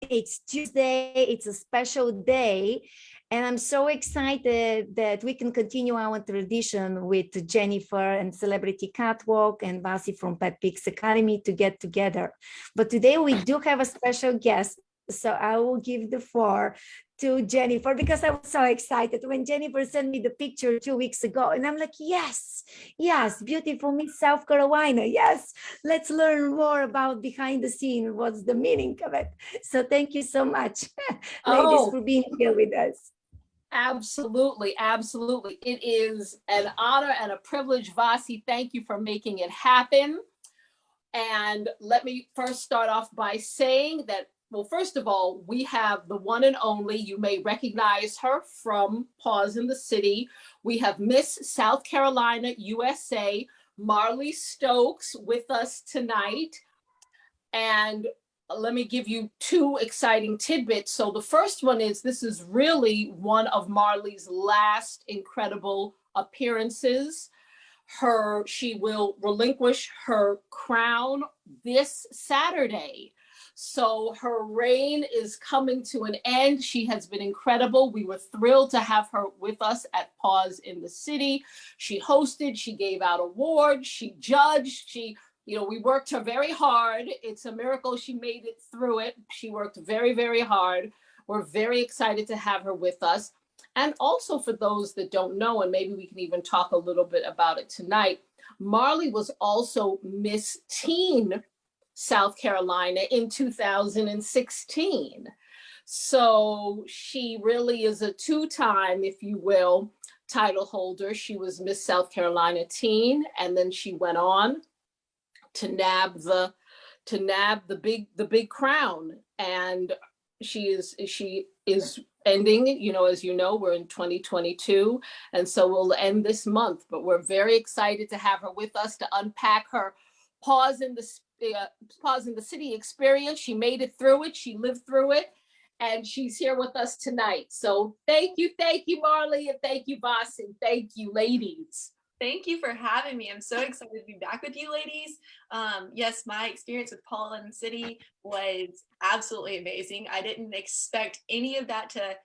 It's Tuesday. It's a special day. And I'm so excited that we can continue our tradition with Jennifer and Celebrity Catwalk and Vasi from Petpix Academy to get together. But today we do have a special guest. So I will give the floor to Jennifer because I was so excited when Jennifer sent me the picture 2 weeks ago. And I'm like, yes, beautiful Miss South Carolina. Yes, let's learn more about behind the scene. What's the meaning of it? So thank you so much, ladies, for being here with us. Absolutely. It is an honor and a privilege, Vasi. Thank you for making it happen. And let me first start off by saying that, well, first of all, we have the one and only, you may recognize her from Paws in the City. We have Miss South Carolina, USA, Marley Stokes with us tonight. And let me give you two exciting tidbits. So the first one is, this is really one of Marley's last incredible appearances. She will relinquish her crown this Saturday. So her reign is coming to an end. She has been incredible. We were thrilled to have her with us at Paws in the City. She hosted, she gave out awards, she judged, we worked her very hard. It's a miracle she made it through it. She worked very, very hard. We're very excited to have her with us. And also for those that don't know, and maybe we can even talk a little bit about it tonight, Marley was also Miss Teen South Carolina in 2016. So she really is a two-time, if you will, title holder. She was Miss South Carolina Teen, and then she went on to nab the big crown. And she is ending, as you know, we're in 2022, and so we'll end this month. But we're very excited to have her with us to unpack her Paws in the City experience. She made it through it. She lived through it, and she's here with us tonight. So thank you, Marley, and thank you, Boss, and thank you, ladies. Thank you for having me. I'm so excited to be back with you, ladies. Yes, my experience with Paul in the City was absolutely amazing. I didn't expect any of that to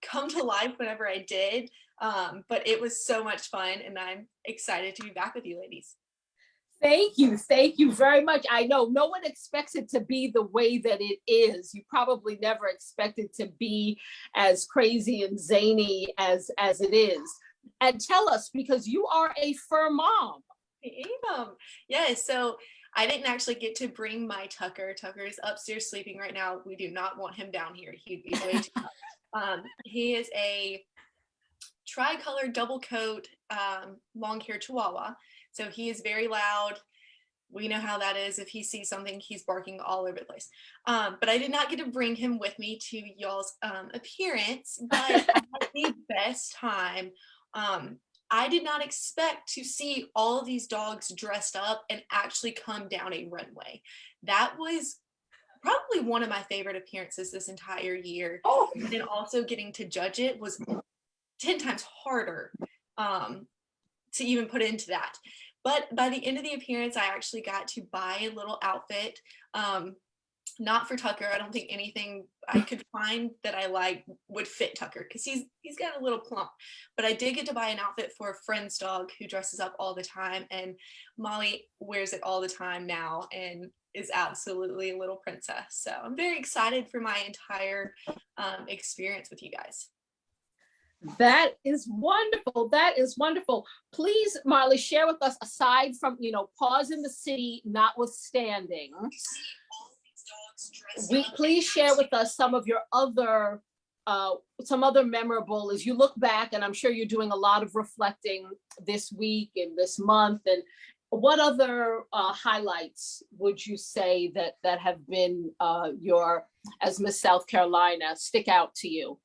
come to life whenever I did, but it was so much fun, and I'm excited to be back with you, ladies. Thank you very much. I know no one expects it to be the way that it is. You probably never expected to be as crazy and zany as it is. And tell us, because you are a fur mom. I am. Yes, so I didn't actually get to bring my Tucker. Tucker is upstairs sleeping right now. We do not want him down here. He'd be way too much. He is a tricolor double coat long hair Chihuahua. So he is very loud. We know how that is. If he sees something, he's barking all over the place. But I did not get to bring him with me to y'all's appearance, but I had the best time. I did not expect to see all of these dogs dressed up and actually come down a runway. That was probably one of my favorite appearances this entire year. Oh. And then also getting to judge it was 10 times harder to even put into that. But by the end of the appearance, I actually got to buy a little outfit. Not for Tucker. I don't think anything I could find that I like would fit Tucker because he's got a little plump. But I did get to buy an outfit for a friend's dog who dresses up all the time, and Molly wears it all the time now and is absolutely a little princess. So I'm very excited for my entire experience with you guys. That is wonderful. Please, Marley, share with us, aside from, Paws in the City notwithstanding, please share with us some of your other memorable, as you look back, and I'm sure you're doing a lot of reflecting this week and this month, and what other highlights would you say that have been your, as Miss South Carolina, stick out to you?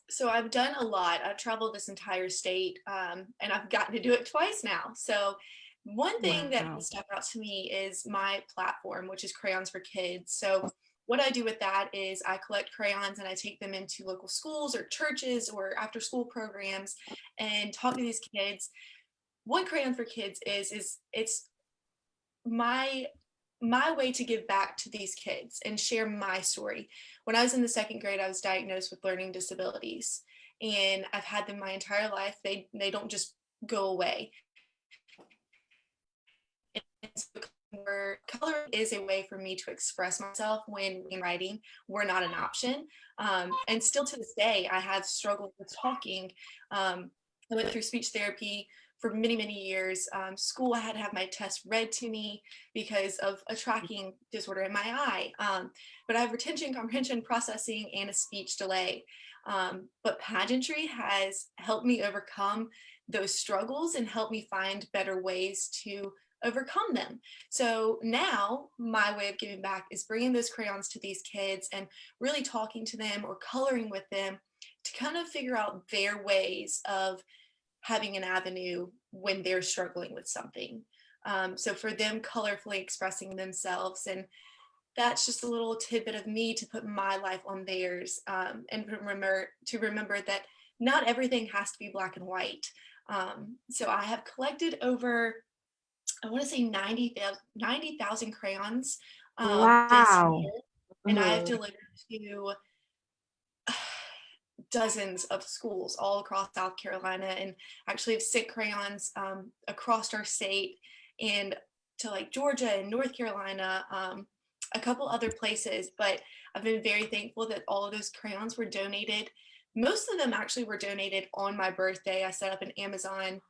So I've done a lot. I've traveled this entire state, and I've gotten to do it twice now. So one thing that stuck out to me is my platform, which is Crayons for Kids. So what I do with that is I collect crayons and I take them into local schools or churches or after school programs and talk to these kids. What Crayon for Kids is it's my my way to give back to these kids and share my story. When I was in the 2nd grade, I was diagnosed with learning disabilities, and I've had them my entire life. They don't just go away. And so color is a way for me to express myself when in writing were not an option. And still to this day, I have struggled with talking. I went through speech therapy for many, many years. School, I had to have my test read to me because of a tracking disorder in my eye. But I have retention, comprehension, processing, and a speech delay. But pageantry has helped me overcome those struggles and helped me find better ways to overcome them. So now my way of giving back is bringing those crayons to these kids and really talking to them or coloring with them to kind of figure out their ways of having an avenue when they're struggling with something. So for them colorfully expressing themselves, and that's just a little tidbit of me to put my life on theirs, and remember that not everything has to be black and white. So I have collected over, I want to say 90,000 crayons this Wow. year, and I have delivered to dozens of schools all across South Carolina, and actually have sent crayons across our state and to like Georgia and North Carolina, a couple other places. But I've been very thankful that all of those crayons were donated. Most of them actually were donated on my birthday. I set up an Amazon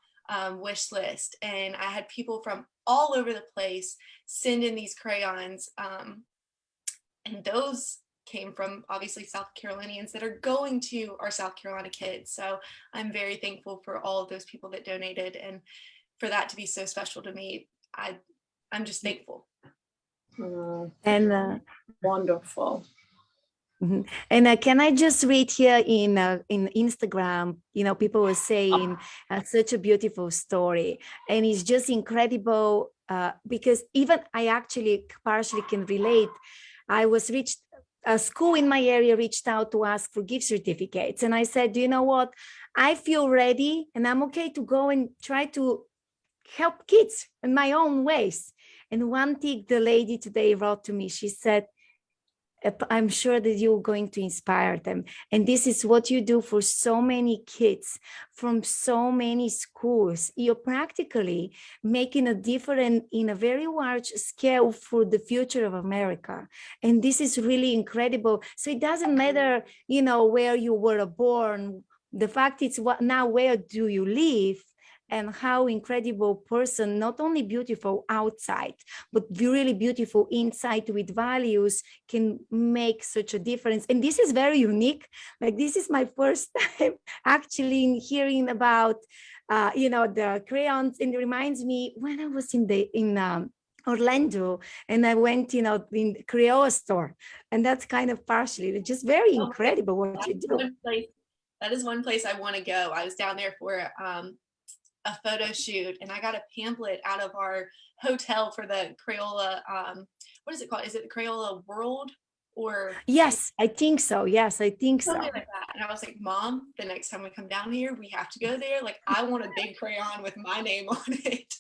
wish list, and I had people from all over the place send in these crayons, and those came from obviously South Carolinians that are going to our South Carolina kids. So I'm very thankful for all of those people that donated, and for that to be so special to me. I'm just thankful. And Wonderful. mhm. And can I just read here in Instagram, people were saying such a beautiful story, and it's just incredible because even I actually partially can relate. I was a school in my area reached out to ask for gift certificates, and I said, you know what, I feel ready and I'm okay to go and try to help kids in my own ways. And one thing the lady today wrote to me, she said, I'm sure that you're going to inspire them. And this is what you do for so many kids from so many schools. You're practically making a difference in a very large scale for the future of America. And this is really incredible. So it doesn't matter, where you were born. The fact is, now where do you live? And how incredible person, not only beautiful outside, but really beautiful inside with values, can make such a difference. And this is very unique. Like, this is my first time actually hearing about, the crayons. And it reminds me when I was in Orlando, and I went, in the Crayola store, and that's kind of partially just very incredible what you do. That is one place I want to go. I was down there for a photo shoot, and I got a pamphlet out of our hotel for the Crayola, what is it called? Is it the Crayola World? Or yes, I think so. Yes, I think so. Something like that. And I was like, Mom, the next time we come down here, we have to go there. Like, I want a big crayon with my name on it.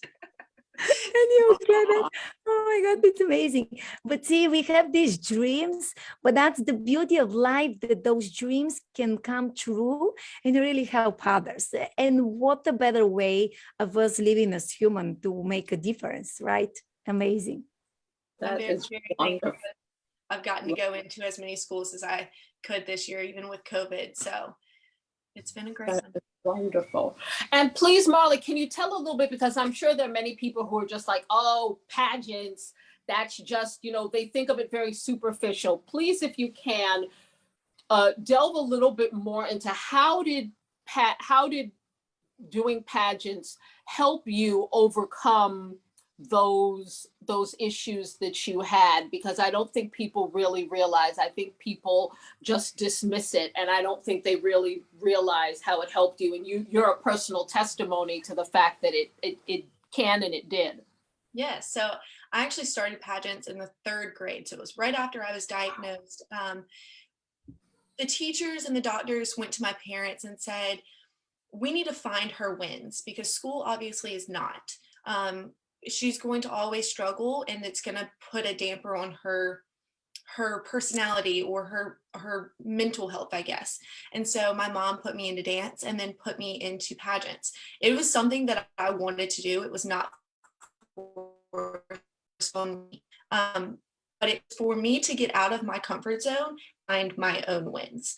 And you get it. Oh my God, it's amazing. But see, we have these dreams, but that's the beauty of life, that those dreams can come true and really help others. And what a better way of us living as human to make a difference, right? Amazing. That is wonderful. I've gotten to go into as many schools as I could this year, even with COVID. So it's been a great one. Wonderful. And please, Marley, can you tell a little bit, because I'm sure there are many people who are just like, oh, pageants, that's just, they think of it very superficial. Please, if you can, delve a little bit more into how did doing pageants help you overcome those issues that you had? Because I don't think people really realize. I think people just dismiss it, and I don't think they really realize how it helped you. And you're a personal testimony to the fact that it can and it did. Yeah, so I actually started pageants in the 3rd grade. So it was right after I was diagnosed. The teachers and the doctors went to my parents and said, we need to find her wins, because school obviously is not. she's going to always struggle, and it's going to put a damper on her personality or her mental health, I guess. And so my mom put me into dance and then put me into pageants. It was something that I wanted to do. It was not for me. But it's for me to get out of my comfort zone, find my own wins.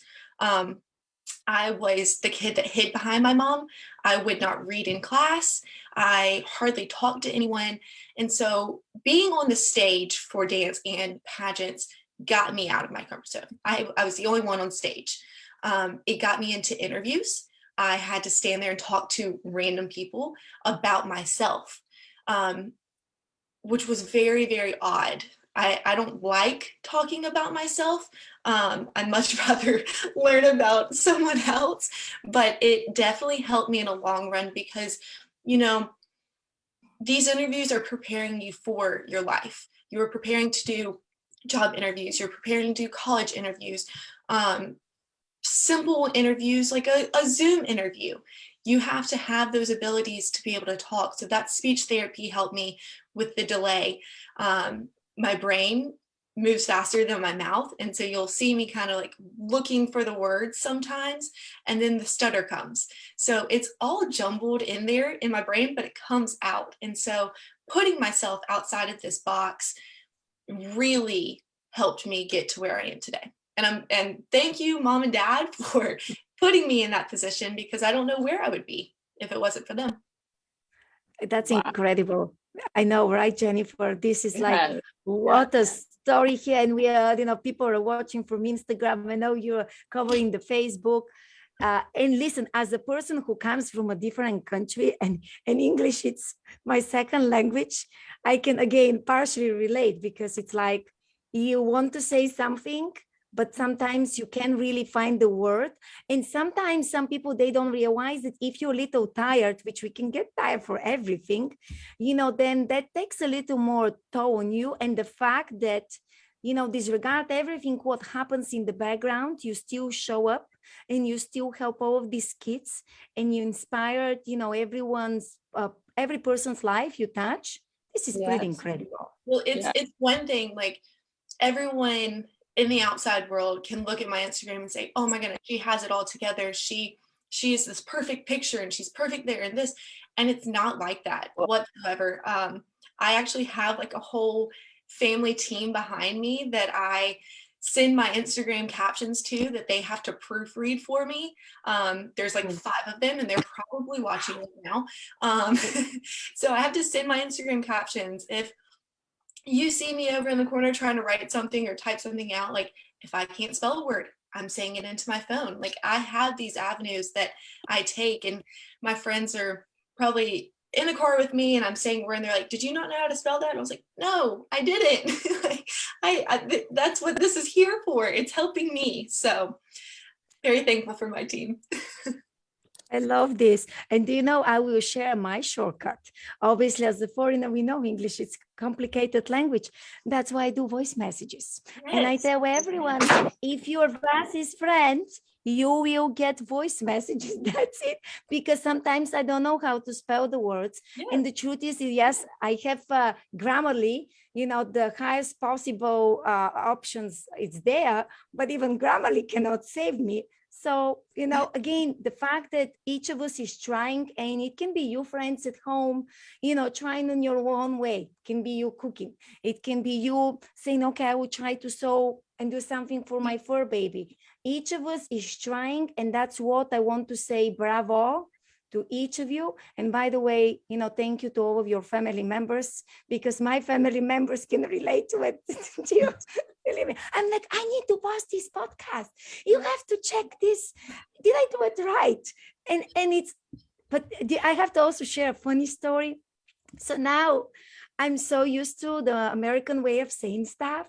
I was the kid that hid behind my mom. I would not read in class. I hardly talked to anyone. And so being on the stage for dance and pageants got me out of my comfort zone. I was the only one on stage. It got me into interviews. I had to stand there and talk to random people about myself, which was very, very odd. I don't like talking about myself. I'd much rather learn about someone else, but it definitely helped me in a long run because, you know, these interviews are preparing you for your life. You are preparing to do job interviews. You're preparing to do college interviews, simple interviews like a Zoom interview. You have to have those abilities to be able to talk. So that speech therapy helped me with the delay. My brain moves faster than my mouth. And so you'll see me kind of like looking for the words sometimes, and then the stutter comes. So it's all jumbled in there in my brain, but it comes out. And so putting myself outside of this box really helped me get to where I am today. And thank you, Mom and Dad, for putting me in that position, because I don't know where I would be if it wasn't for them. That's incredible. I know, right, Jennifer? This is like, what a story here. And we are, people are watching from Instagram. I know you're covering the Facebook. And listen, as a person who comes from a different country and English, it's my second language, I can, again, partially relate, because it's like you want to say something, but sometimes you can't really find the word. And sometimes some people, they don't realize that if you're a little tired, which we can get tired for everything, then that takes a little more toll on you. And the fact that, disregard everything, what happens in the background, you still show up and you still help all of these kids, and you inspired, every person's life you touch. This is pretty incredible. Well, it's one thing, like everyone in the outside world can look at my Instagram and say, oh my goodness, she has it all together. She is this perfect picture and she's perfect there and this. And it's not like that whatsoever. I actually have like a whole family team behind me that I send my Instagram captions to, that they have to proofread for me. There's like 5 of them, and they're probably watching it now. So I have to send my Instagram captions. If you see me over in the corner trying to write something or type something out, like if I can't spell a word, I'm saying it into my phone. Like I have these avenues that I take, and my friends are probably in the car with me and I'm saying a word and they're like, did you not know how to spell that? And I was like, no, I didn't. Like, that's what this is here for. It's helping me. So very thankful for my team. I love this. And I will share my shortcut. Obviously, as a foreigner, we know English is a complicated language. That's why I do voice messages. Yes. And I tell everyone, if you're Vasi's friend, you will get voice messages. That's it. Because sometimes I don't know how to spell the words. Yes. And the truth is, yes, I have Grammarly, the highest possible options. It's there, but even Grammarly cannot save me. So, again, the fact that each of us is trying, and it can be you friends at home, trying in your own way. It can be you cooking. It can be you saying, okay, I will try to sew and do something for my fur baby. Each of us is trying, and that's what I want to say. Bravo to each of you. And by the way, thank you to all of your family members, because my family members can relate to it. I'm like, I need to post this podcast. You have to check this. Did I do it right? And but I have to also share a funny story. So now I'm so used to the American way of saying stuff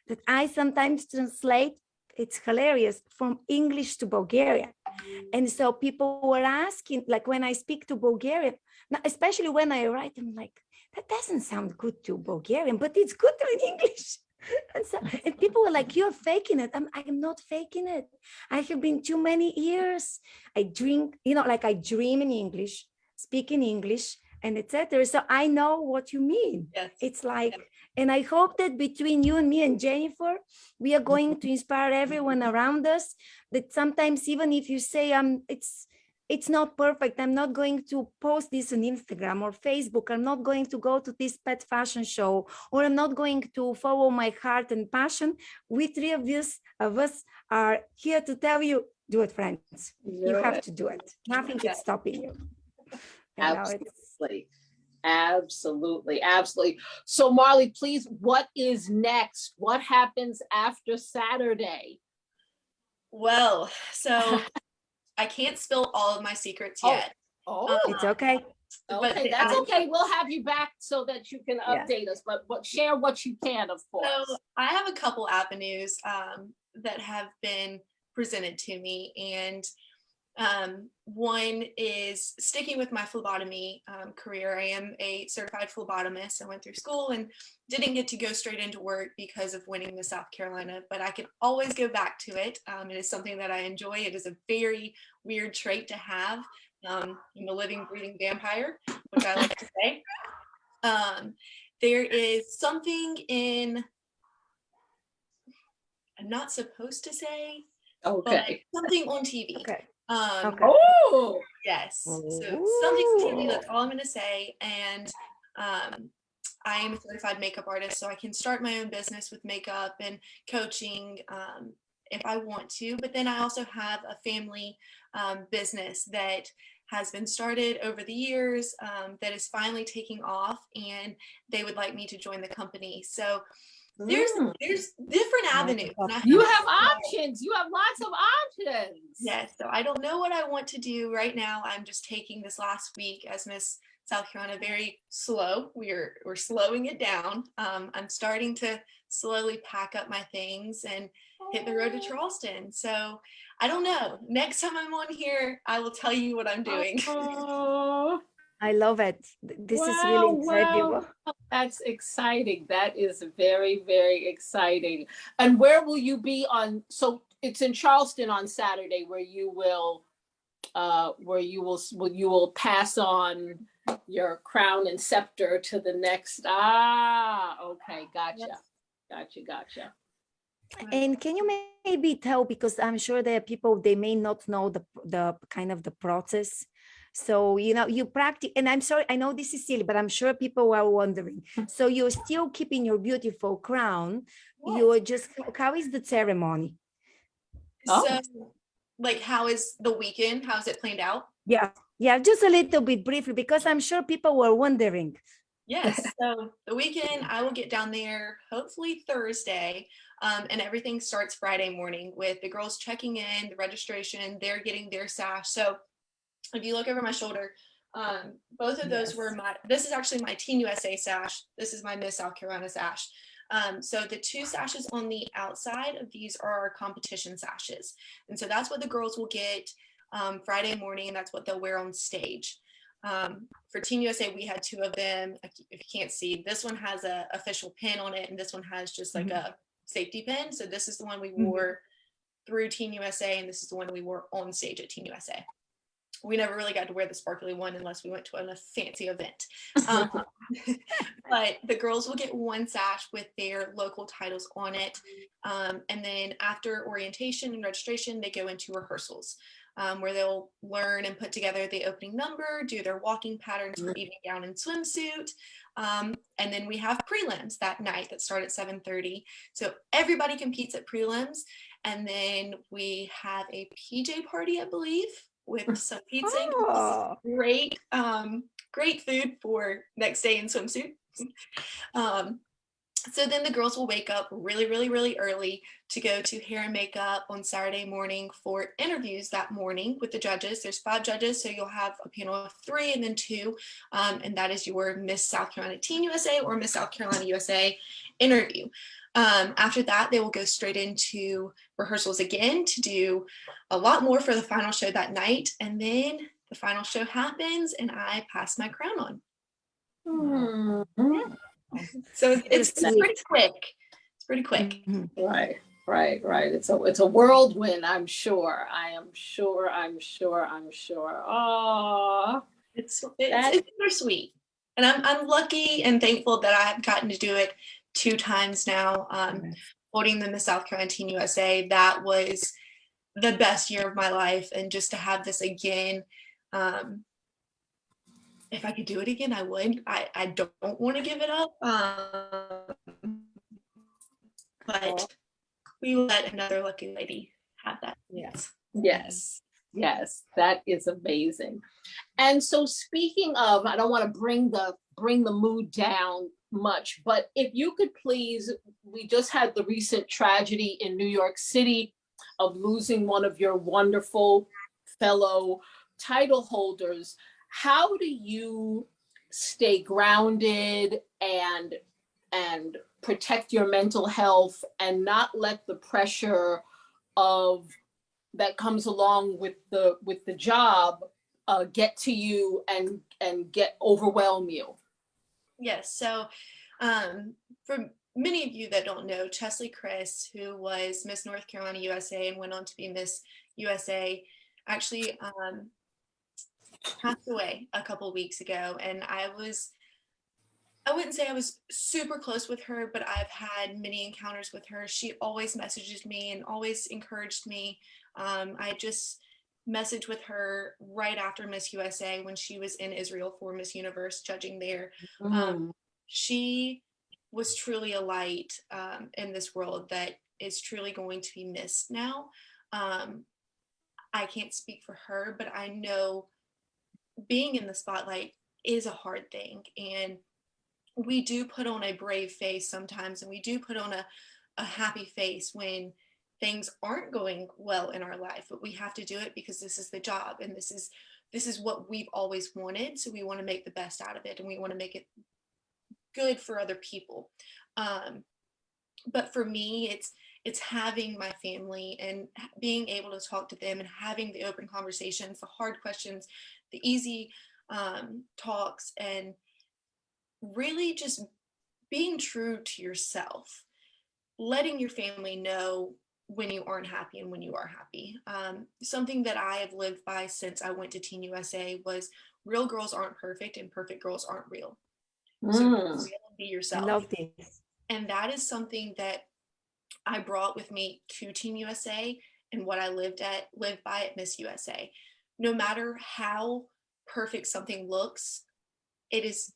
that I sometimes translate, it's hilarious, from English to Bulgarian. And so people were asking, like when I speak to Bulgarian, now, especially when I write, I'm like, that doesn't sound good to Bulgarian, but it's good in English. And people were like, you're faking it. I'm not faking it. I have been too many years. I drink, I dream in English, speak in English, and etc. So I know what you mean. Yes. It's like, and I hope that between you and me and Jennifer, we are going to inspire everyone around us, that sometimes even if you say it's not perfect, I'm not going to post this on Instagram or Facebook, I'm not going to go to this pet fashion show, or I'm not going to follow my heart and passion, we three of us are here to tell you, do it, friends. You have to do it. Nothing is stopping you. Absolutely. Absolutely. Absolutely. So Marley, please, what is next? What happens after Saturday? Well, so I can't spill all of my secrets yet. It's okay. Okay, that's okay. We'll have you back so that you can update us, but share what you can, of course. So I have a couple avenues that have been presented to me, and one is sticking with my phlebotomy career. I am a certified phlebotomist. I went through school and didn't get to go straight into work because of winning Miss South Carolina, but I can always go back to it. It is something that I enjoy. It is a very weird trait to have. I'm a living, breathing vampire, which I like to say. There is something in, I'm not supposed to say, but something on TV. Oh, yes. So something on TV, that's all I'm going to say. And I am a certified makeup artist, so I can start my own business with makeup and coaching if I want to. But then I also have a family business that has been started over the years that is finally taking off, and they would like me to join the company. So there's different avenues. You have options. You have lots of options. Yes. So I don't know what I want to do right now. I'm just taking this last week as Miss South Carolina very slow. We're slowing it down. I'm starting to slowly pack up my things and hit the road to Charleston. So I don't know. Next time I'm on here, I will tell you what I'm doing. I love it. This is really incredible. Wow. That's exciting. That is very, very exciting. And where will you be on? So it's in Charleston on Saturday, where you will pass on your crown and scepter to the next. Okay, gotcha. Yes. Gotcha. And can you maybe tell, because I'm sure there are people, they may not know the kind of the process. So, you practice, and I'm sorry, I know this is silly, but I'm sure people are wondering. So you're still keeping your beautiful crown. You're just, how is the ceremony? So, like, how is the weekend? How's it planned out? Yeah, just a little bit briefly, because I'm sure people were wondering. Yes, so the weekend, I will get down there hopefully Thursday, and everything starts Friday morning with the girls checking in, the registration, they're getting their sash. So if you look over my shoulder, both of those were this is actually my Teen USA sash. This is my Miss South Carolina sash. So the two sashes on the outside of these are our competition sashes. And so that's what the girls will get Friday morning, and that's what they'll wear on stage. For Teen USA, we had two of them. If you can't see, this one has an official pin on it, and this one has just like a safety pin. So this is the one we wore through Teen USA, and this is the one we wore on stage at Teen USA. We never really got to wear the sparkly one unless we went to a fancy event. But the girls will get one sash with their local titles on it. And then after orientation and registration, they go into rehearsals where they'll learn and put together the opening number, do their walking patterns for evening gown and swimsuit. And then we have prelims that night that start at 7:30. So everybody competes at prelims. And then we have a PJ party, I believe, with some pizza. Great, great food for next day in swimsuit. So then the girls will wake up really, really, really early to go to hair and makeup on Saturday morning for interviews that morning with the judges. There's 5 judges, so you'll have a panel of 3 and then 2, and that is your Miss South Carolina Teen USA or Miss South Carolina USA interview. After that, they will go straight into rehearsals again to do a lot more for the final show that night, and then the final show happens and I pass my crown on. So it's pretty quick. It's pretty quick. Right. It's a whirlwind, I'm sure. I'm sure. Oh, It's bittersweet. And I'm lucky and thankful that I've gotten to do it 2 times now. Holding the Miss South Carolina Teen USA, that was the best year of my life. And just to have this again, if I could do it again, I would. I don't want to give it up. But we let another lucky lady have that. Yes, that is amazing. And so speaking of, I don't want to bring the mood down much, but if you could please, we just had the recent tragedy in New York City of losing one of your wonderful fellow title holders. How do you stay grounded and protect your mental health and not let the pressure of that comes along with the job get to you and overwhelm you? Yes. So for many of you that don't know, Chesley Chris, who was Miss North Carolina USA and went on to be Miss USA, actually passed away a couple weeks ago. And I wouldn't say I was super close with her, but I've had many encounters with her. She always messages me and always encouraged me. I just messaged with her right after Miss USA when she was in Israel for Miss Universe judging there. She was truly a light in this world that is truly going to be missed now. I can't speak for her, but I know being in the spotlight is a hard thing. And we do put on a brave face sometimes, and we do put on a happy face when things aren't going well in our life, but we have to do it because this is the job and this is what we've always wanted. So we want to make the best out of it, and we want to make it good for other people. But for me, it's having my family and being able to talk to them and having the open conversations, the hard questions, the easy talks, and really just being true to yourself, letting your family know when you aren't happy and when you are happy. Something that I have lived by since I went to Teen USA was real girls aren't perfect and perfect girls aren't real. So be yourself. I love this. And that is something that I brought with me to Teen USA and what I lived by at Miss USA. No matter how perfect something looks, it's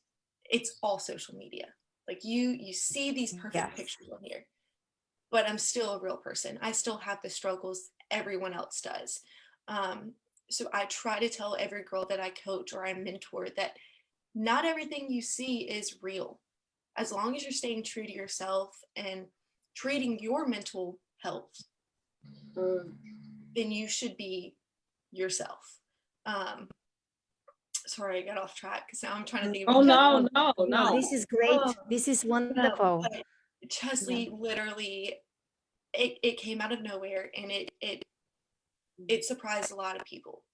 all social media. Like you see these perfect pictures on here, but I'm still a real person. I still have the struggles everyone else does. So I try to tell every girl that I coach or I mentor that not everything you see is real. As long as you're staying true to yourself and treating your mental health, then you should be yourself. Sorry, I got off track because now I'm trying to think of No. This is great. This is wonderful. Chesley literally, it came out of nowhere, and it surprised a lot of people.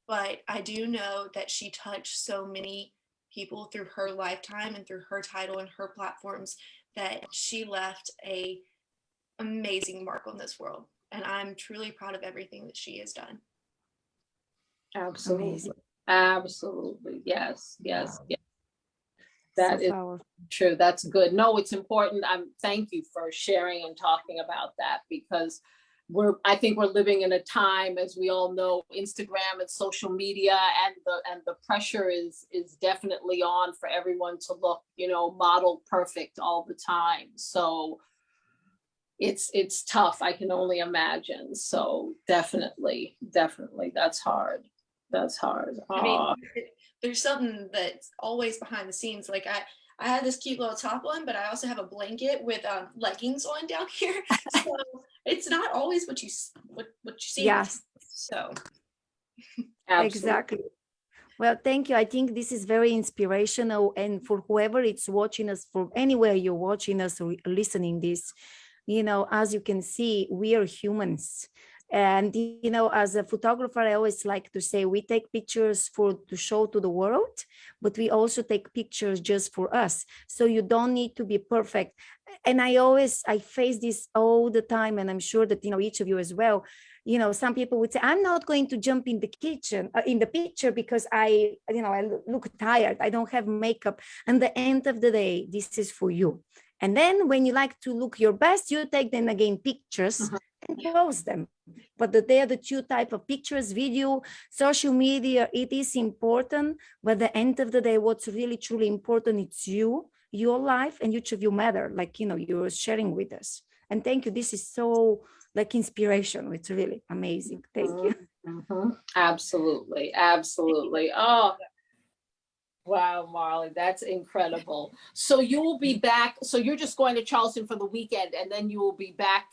But I do know that she touched so many people through her lifetime and through her title and her platforms that she left a amazing mark on this world. And I'm truly proud of everything that she has done. Absolutely. Amazing. Absolutely. Yes. That So is powerful. true. That's good. No, it's important. Thank you for sharing and talking about that, because I think we're living in a time, as we all know, Instagram and social media, and the pressure is definitely on for everyone to look, model perfect all the time. So it's tough. I can only imagine. So definitely, that's hard. I mean, there's something that's always behind the scenes. Like I have this cute little top on, but I also have a blanket with leggings on down here. So it's not always what you see. Yes. So Exactly. Well, thank you. I think this is very inspirational, and for whoever it's watching us, from anywhere you're watching us or listening this, as you can see, we are humans. And, as a photographer, I always like to say we take pictures to show to the world, but we also take pictures just for us. So you don't need to be perfect. And I face this all the time. And I'm sure that, each of you as well, some people would say, I'm not going to jump in the kitchen, in the picture because I look tired. I don't have makeup. And the end of the day, this is for you. And then when you like to look your best, you take then again pictures and post them. But they are the two type of pictures, video, social media. It is important, but at the end of the day, what's really truly important, it's you, your life, and each of you matter, like you're sharing with us. And thank you. This is so like inspiration. It's really amazing. Thank you. Absolutely. Absolutely. Oh, wow, Marley, that's incredible. So you will be back. So you're just going to Charleston for the weekend, and then you'll be back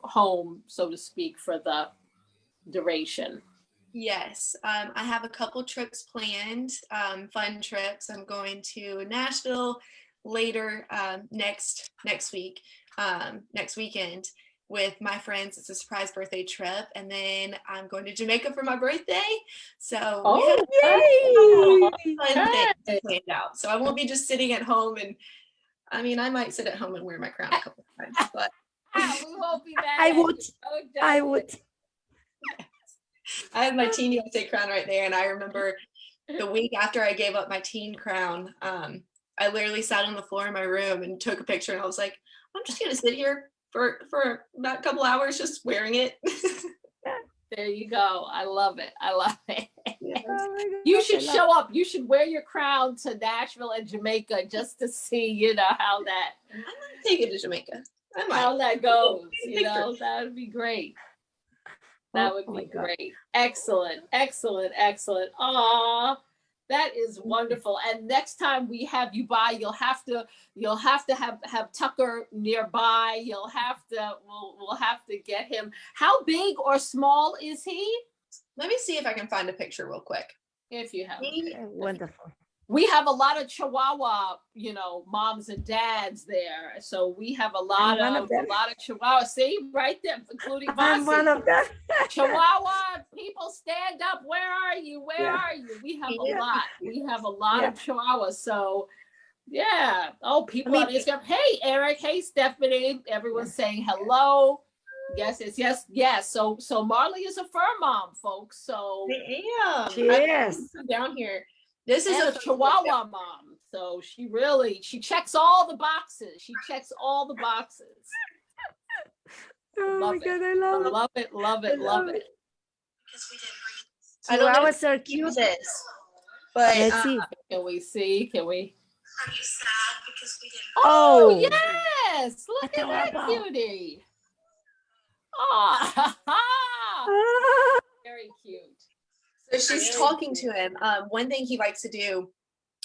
home, so to speak, for the duration. Yes, I have a couple trips planned, fun trips. I'm going to Nashville later next weekend with my friends. It's a surprise birthday trip, and then I'm going to Jamaica for my birthday. So we have fun things planned out. So I won't be just sitting at home, and I mean, I might sit at home and wear my crown a couple of times, but we won't be mad. I would. I have my teen USA crown right there, and I remember the week after I gave up my teen crown, I literally sat on the floor in my room and took a picture, and I was like, I'm just gonna sit here for about a couple hours just wearing it. There you go. I love it. I love it. Yes. Oh You should show up. You should wear your crown to Nashville and Jamaica just to see, how that I might take it to Jamaica. I might. how that goes. That would be great. That would be great. Excellent, excellent, excellent. Aw, that is wonderful. And next time we have you by, you'll have to have Tucker nearby. We'll have to get him. How big or small is he? Let me see if I can find a picture real quick. If you have. Wonderful. We have a lot of Chihuahua, moms and dads there. So we have a lot of Chihuahua. See, right there, including I'm one of them. Chihuahua people, stand up. Where are you? Where are you? We have a lot. We have a lot of Chihuahuas. So yeah. Oh, people on Instagram. Hey, Eric. Hey, Stephanie. Everyone's saying hello. Yes, it's yes. So Marley is a fur mom, folks. So Yeah. Yes. Down here. This is a Chihuahua mom. So she checks all the boxes. Oh my God, I love it. Love it. Chihuahuas are cute. But Let's see. Can we see? Can we? Are you sad because we didn't? Oh, yes. Look at that cutie. Oh, very cute. So she's talking to him. One thing he likes to do,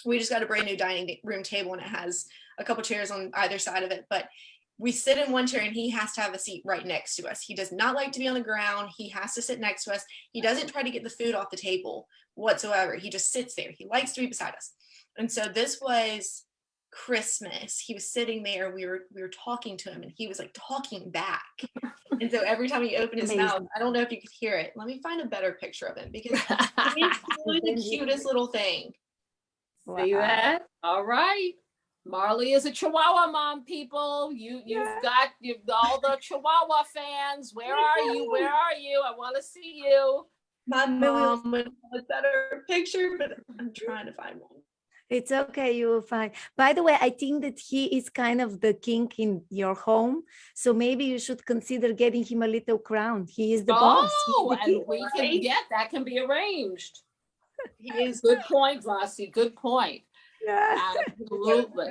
we just got a brand new dining room table, and it has a couple chairs on either side of it, but we sit in one chair and he has to have a seat right next to us. He does not like to be on the ground. He has to sit next to us. He doesn't try to get the food off the table whatsoever. He just sits there. He likes to be beside us. And so this was Christmas. He was sitting there. We were talking to him, and he was like talking back. And so every time he opened his mouth, I don't know if you could hear it. Let me find a better picture of him, because he's really the cutest little thing. See that? All right. Marley is a Chihuahua mom, people. You've got all the Chihuahua fans. Where are you? Where are you? I want to see you. My mom would have a better picture, but I'm trying to find one. It's okay, you will find. By the way, I think that he is kind of the king in your home. So maybe you should consider getting him a little crown. He is the boss. Oh, and we can that can be arranged. He is. Good point, Vasi. Good point. Yeah. Absolutely.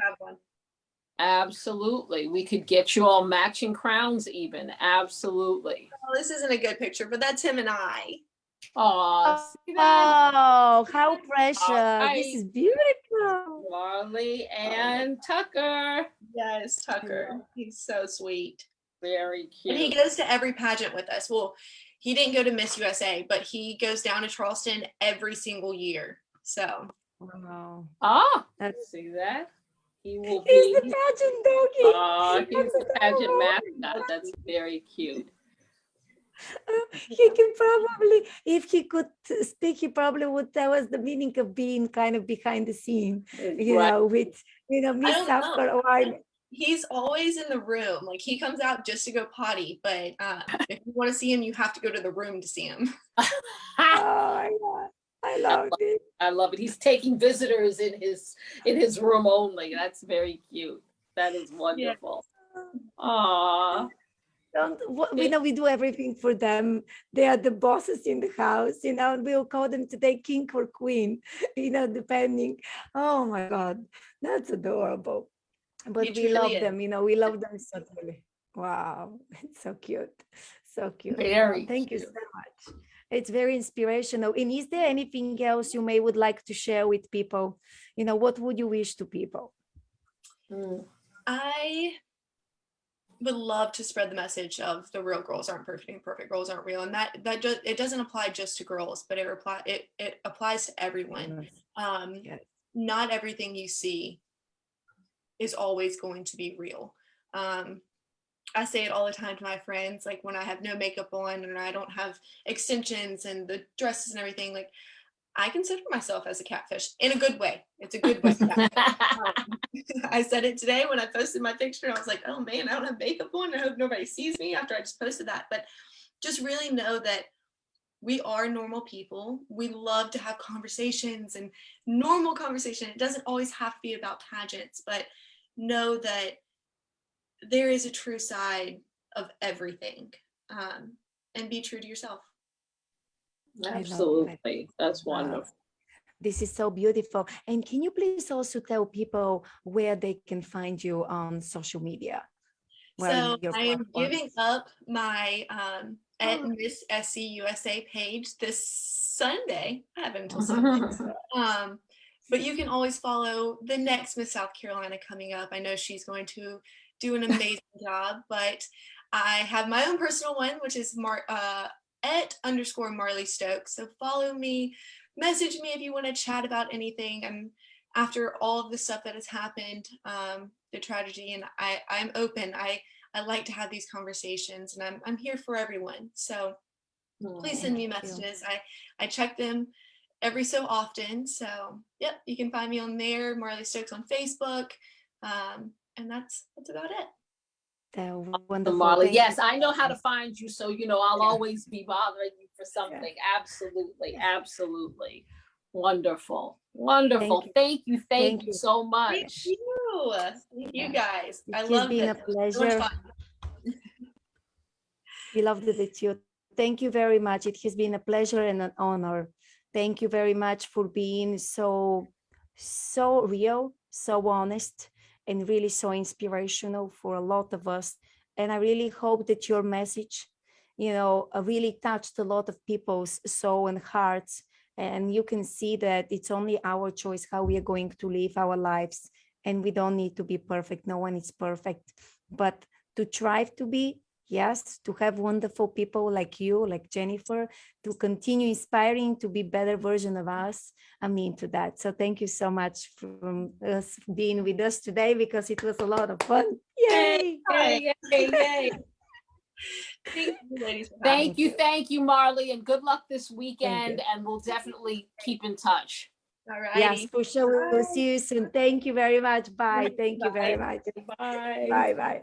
Absolutely. We could get you all matching crowns even. Absolutely. Oh, this isn't a good picture, but that's him and I. Oh, how precious. Right. This is beautiful. Marley and Tucker. Yes, Tucker. He's so sweet. Very cute. And he goes to every pageant with us. Well, he didn't go to Miss USA, but he goes down to Charleston every single year. So. Wow. Let's see that. He will He's be the pageant doggy. he's the pageant mascot. That's very cute. He can probably, if he could speak, he probably would tell us the meaning of being kind of behind the scene, with Miss South Carolina. he's always in the room. Like he comes out just to go potty, but if you want to see him, you have to go to the room to see him. Oh my God. I love it. I love it. He's taking visitors in his room only. That's very cute. That is wonderful. Aww. We do everything for them. They are the bosses in the house, we'll call them today king or queen, depending. Oh my God, that's adorable. But we love them, we love them so dearly. Wow, it's so cute. So cute. Very Thank you cute. so much. It's very inspirational. And is there anything else you would like to share with people? What would you wish to people? I would love to spread the message of the real girls aren't perfect and perfect girls aren't real, and that just, it doesn't apply just to girls, but it applies to everyone. Yes. Not everything you see is always going to be real. I say it all the time to my friends, like when I have no makeup on and I don't have extensions and the dresses and everything, like I consider myself as a catfish in a good way. It's a good way. I said it today when I posted my picture. I was like, oh man, I don't have makeup on. I hope nobody sees me after I just posted that. But just really know that we are normal people. We love to have conversations and normal conversation. It doesn't always have to be about pageants, but know that there is a true side of everything, and be true to yourself. Absolutely. That's wonderful. This is so beautiful. And can you please also tell people where they can find you on social media? So I am giving up my at Miss SC USA page this Sunday. I have it until Sunday. But you can always follow the next Miss South Carolina coming up. I know she's going to do an amazing job, but I have my own personal one, which is @_Marley Stokes. So follow me, message me if you want to chat about anything. And after all of the stuff that has happened, the tragedy, and I'm open. I like to have these conversations, and I'm here for everyone. So please send me messages. I check them every so often. So yep, you can find me on there, Marley Stokes on Facebook. And that's about it. Wonderful. Marley. Yes, I know how to find you. So, I'll always be bothering you for something. Yeah. Absolutely. Absolutely. Wonderful. Wonderful. Thank you so much. Thank you guys. I love it. It's been a pleasure. So We loved it too. Thank you very much. It has been a pleasure and an honor. Thank you very much for being so real, so honest, and really so inspirational for a lot of us. And I really hope that your message, really touched a lot of people's soul and hearts. And you can see that it's only our choice how we are going to live our lives. And we don't need to be perfect. No one is perfect. But to strive to be, yes, to have wonderful people like you, like Jennifer, to continue inspiring to be better version of us. I'm into that. So thank you so much for being with us today, because it was a lot of fun. Yay! Yay! Yay! Thank you, Marley, and good luck this weekend. And we'll definitely keep in touch. All right. Yes, for sure. We'll see you soon. Thank you very much. Bye. Thank you very much. Bye. Bye. Bye.